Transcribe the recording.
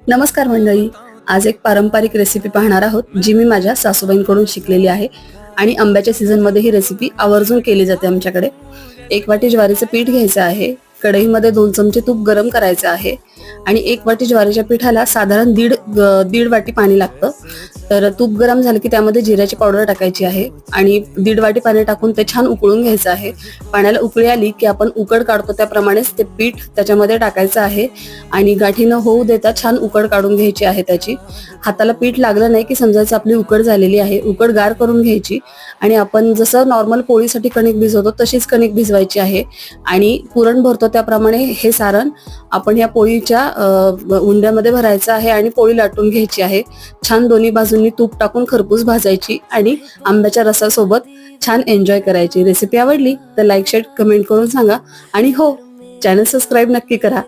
नमस्कार मंडळी. आज एक पारंपरिक रेसिपी पाहणार आहोत जी मी माझ्या सासूबाईंकडून शिकलेली आहे आणि आंब्याच्या सीझन मध्ये ही रेसिपी आवर्जून केली जाते आमच्याकडे. 1 वाटी ज्वारीचं पीठ घ्यायचं आहे. कढईमध्ये 2 चमचे तूप गरम करायचं आहे आणि 1 वाटी ज्वारीच्या पिठाला साधारण दीड वाटी पाणी लागतं. तर तूप गरम झालं की त्यामध्ये जिऱ्याची पावडर टाकायची आहे आणि 1.5 वाटी पाणी टाकून ते छान उकळून घ्यायचं आहे. पाण्याला उकळी आली की आपण उकड काढतो त्याप्रमाणेच ते पीठ त्याच्यामध्ये टाकायचं आहे आणि गाठी न होऊ देता छान उकड काढून घ्यायची आहे त्याची. हाताला पीठ लागलं नाही की समजायचं आपली उकड झालेली आहे. उकड गार करून घ्यायची आणि आपण जसं नॉर्मल पोळीसाठी कणिक भिजवतो तशीच कणिक भिजवायची आहे आणि पुरण भरतो त्याप्रमाणे हे सारण आपण या पोळीच्या उंड्यामध्ये भरायचं आहे आणि पोळी लाटून घ्यायची आहे. छान दोन्ही बाजूंनी तूप टाकून खरपूस भाजायची आणि आंब्याच्या रसासोबत छान एन्जॉय करायची. रेसिपी आवडली तर लाईक शेअर कमेंट करून सांगा आणि हो, चॅनल सबस्क्राईब नक्की करा.